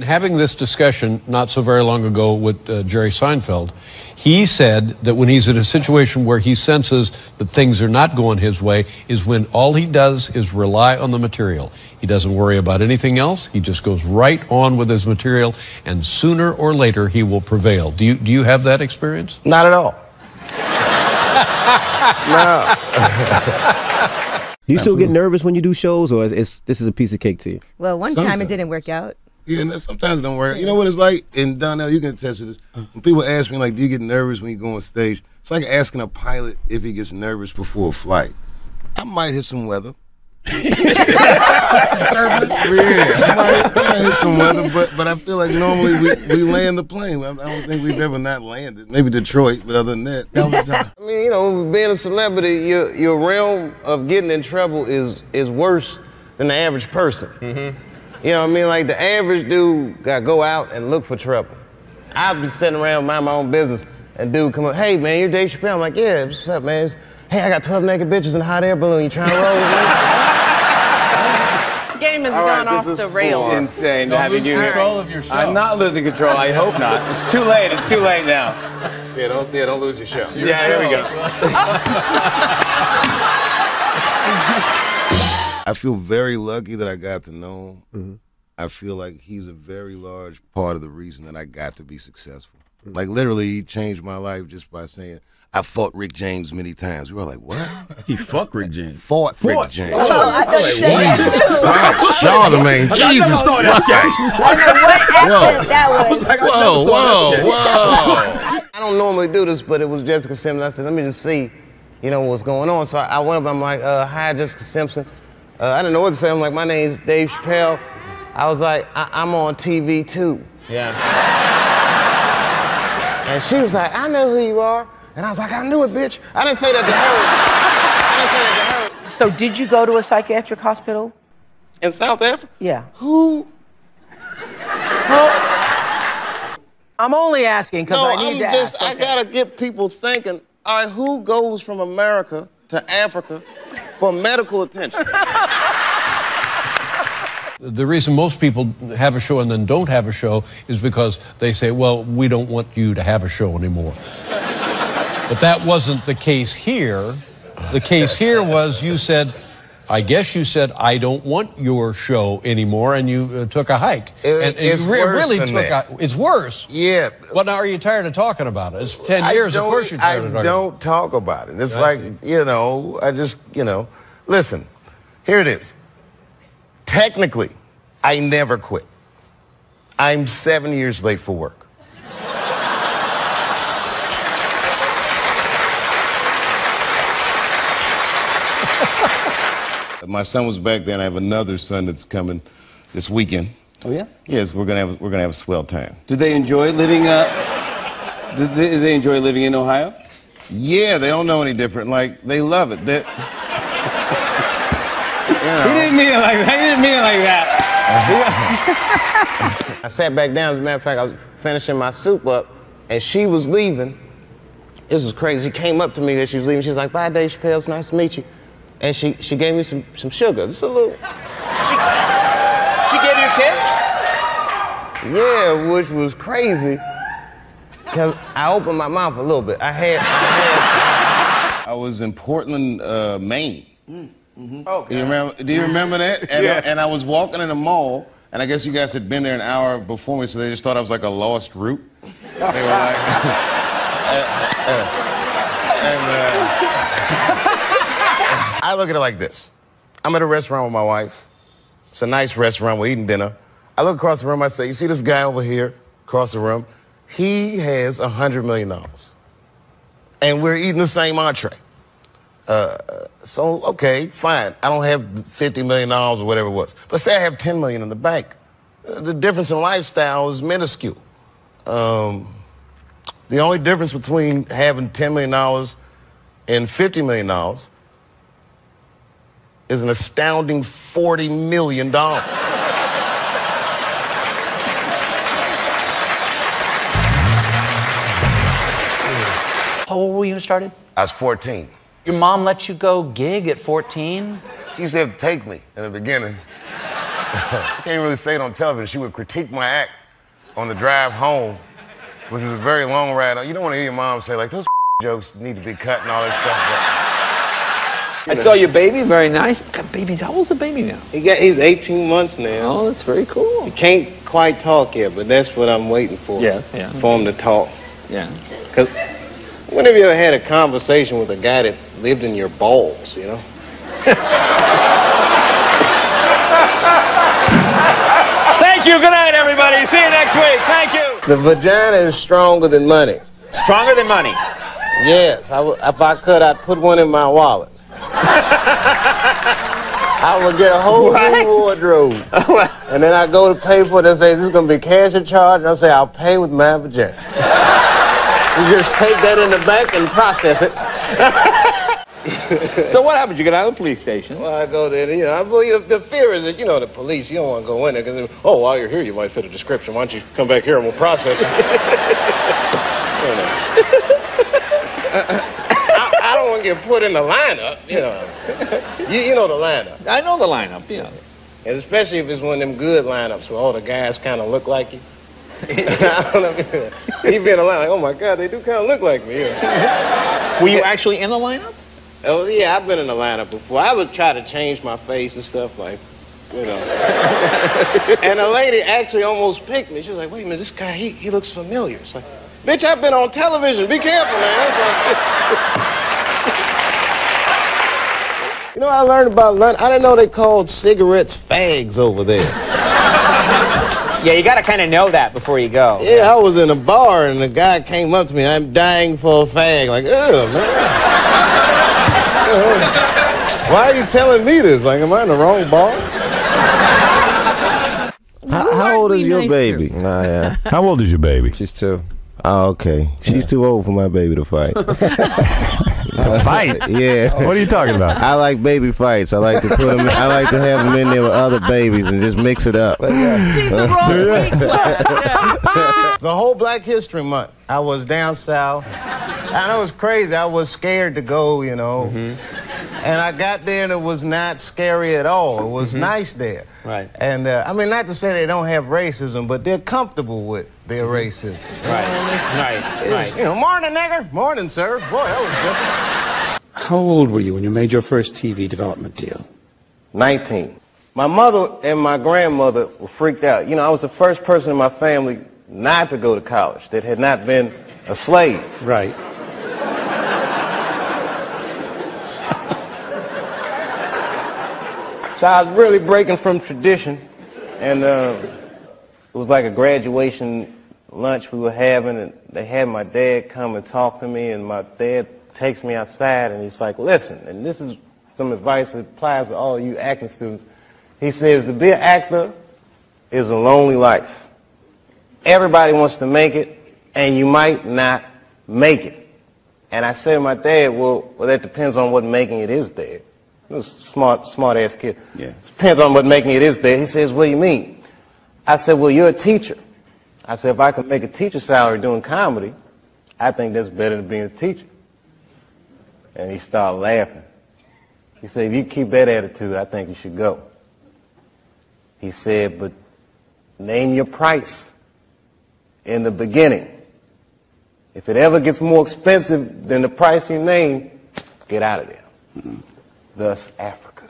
Having this discussion not so very long ago with Jerry Seinfeld, he said that when he's in a situation where he senses that things are not going his way is when all he does is rely on the material. He doesn't worry about anything else. He just goes right on with his material, and sooner or later he will prevail. Do you have that experience? Not at all. No. Do you still get nervous when you do shows, or this is a piece of cake to you? Well, one time it didn't work out. Yeah, and sometimes it don't work. You know what it's like? And Donnell, you can attest to this. When people ask me, like, do you get nervous when you go on stage? It's like asking a pilot if he gets nervous before a flight. I might hit some weather. Yeah, I might hit some weather, but I feel like normally we land the plane. I don't think we've ever not landed. Maybe Detroit, but other than that was done. I mean, you know, being a celebrity, your realm of getting in trouble is worse than the average person. Mm-hmm. You know what I mean? Like, the average dude gotta go out and look for trouble. I'd be sitting around mind my own business, and dude come up, hey man, you're Dave Chappelle. I'm like, yeah, what's up, man? Hey, I got 12 naked bitches in a hot air balloon. You trying to roll with me? This game has gone off the rails. This is insane to have you losing control of your show. I'm not losing control. I hope not. It's too late. It's too late now. Yeah, don't lose your show. Here we go. I feel very lucky that I got to know him. Mm-hmm. I feel like he's a very large part of the reason that I got to be successful. Mm-hmm. Like, literally, he changed my life just by saying, I fought Rick James many times. We were like, what? He fucked Rick James. Fought Rick James. Oh, I thought you said that too. Charlemagne, Jesus Christ. I don't know what accent that was. Whoa. I don't normally do this, but it was Jessica Simpson. I said, let me just see, you know, what's going on. So I went up, I'm like, hi, Jessica Simpson. I didn't know what to say. I'm like, my name's Dave Chappelle. I was like, I'm on TV too. Yeah. And she was like, I know who you are. And I was like, I knew it, bitch. I didn't say that to her. So did you go to a psychiatric hospital? In South Africa? Yeah. Who? I'm only asking because I need to ask. I gotta get people thinking, all right, who goes from America to Africa for medical attention? The reason most people have a show and then don't have a show is because they say, well, we don't want you to have a show anymore. But that wasn't the case here. The case here was I guess you said, I don't want your show anymore, and you took a hike. It's worse than that. It's worse? Yeah. Well, now, are you tired of talking about it? It's 10 years, of course you're tired of talking about it. I don't talk about it. It's like, you know, I just, you know. Listen, here it is. Technically, I never quit. I'm 7 years late for work. My son was back then. I have another son that's coming this weekend. Oh yeah? Yes, we're gonna have a swell time. Do they enjoy living? Do they enjoy living in Ohio? Yeah, they don't know any different. Like, they love it. You know. He didn't mean it like that. He didn't mean it like that. I sat back down. As a matter of fact, I was finishing my soup up, and she was leaving. This was crazy. She came up to me as she was leaving. She was like, "Bye, Dave Chappelle. It's nice to meet you." And she gave me some sugar, just a little. She gave you a kiss? Yeah, which was crazy, because I opened my mouth a little bit. I was in Portland, Maine. Mm-hmm. Okay. Do you remember that? And, yeah. And I was walking in the mall, and I guess you guys had been there an hour before me, so they just thought I was like a lost route. They were like, I look at it like this. I'm at a restaurant with my wife. It's a nice restaurant. We're eating dinner. I look across the room. I say, you see this guy over here across the room? He has $100 million. And we're eating the same entree. So, okay, fine. I don't have $50 million or whatever it was. But say I have $10 million in the bank. The difference in lifestyle is minuscule. The only difference between having $10 million and $50 million is an astounding $40 million. How old were you when you started? I was 14. Your mom let you go gig at 14? She used to have to take me in the beginning. I can't really say it on television. She would critique my act on the drive home, which was a very long ride. You don't want to hear your mom say, like, those jokes need to be cut and all that stuff. I saw your baby, very nice. God, baby's, how old's the baby now? He's 18 months now. Oh, that's very cool. He can't quite talk yet, but that's what I'm waiting for. Yeah. For him to talk. Yeah. Because whenever you ever had a conversation with a guy that lived in your balls, you know? Thank you. Good night, everybody. See you next week. Thank you. The vagina is stronger than money. Stronger than money. Yes. If I could, I'd put one in my wallet. I would get a whole new wardrobe. And then I go to pay for it and say, this is going to be cash or charge. And I say, I'll pay with my vagina. You just take that in the bank and process it. So what happened? You get out of the police station? Well, I go there, you know, I believe the fear is that, you know, the police, you don't want to go in there because, oh, while you're here, you might fit a description. Why don't you come back here and we'll process it? I don't want to get put in the lineup, you know. You know the lineup. I know the lineup, yeah. And especially if it's one of them good lineups where all the guys kind of look like you. You be in the line like, oh my God, they do kind of look like me. Yeah. Were you actually in the lineup? Oh yeah, I've been in the lineup before. I would try to change my face and stuff like, you know. And a lady actually almost picked me. She was like, wait a minute, this guy, he looks familiar. It's like, bitch, I've been on television. Be careful, man. You know, I learned about London. I didn't know they called cigarettes fags over there. Yeah, you gotta kind of know that before you go. Yeah, I was in a bar and the guy came up to me. I'm dying for a fag. Like, ugh, man. Why are you telling me this? Like, am I in the wrong bar? How old is your baby? Nah, yeah. How old is your baby? She's 2. Oh, okay. She's too old for my baby to fight. To fight? Yeah. What are you talking about? I like baby fights. I like to put them. I like to have them in there with other babies and just mix it up. She's the wrong weight class. The whole Black History Month, I was down south. I know it was crazy. I was scared to go, you know. And I got there and it was not scary at all. It was nice there. Right. And I mean, not to say they don't have racism, but they're comfortable with their racism. Right. Right. You know, morning, nigger. Morning, sir. Boy, that was good. How old were you when you made your first TV development deal? 19. My mother and my grandmother were freaked out. You know, I was the first person in my family not to go to college that had not been a slave. Right. So I was really breaking from tradition, and it was like a graduation lunch we were having, and they had my dad come and talk to me, and my dad takes me outside, and he's like, listen, and this is some advice that applies to all you acting students. He says, to be an actor is a lonely life. Everybody wants to make it, and you might not make it. And I said to my dad, well, that depends on what making it is, Dad. He was a smart-ass kid. Yeah. It depends on what making it is there. He says, what do you mean? I said, well, you're a teacher. I said, if I could make a teacher salary doing comedy, I think that's better than being a teacher. And he started laughing. He said, if you keep that attitude, I think you should go. He said, but name your price in the beginning. If it ever gets more expensive than the price you name, get out of there. Thus, Africa.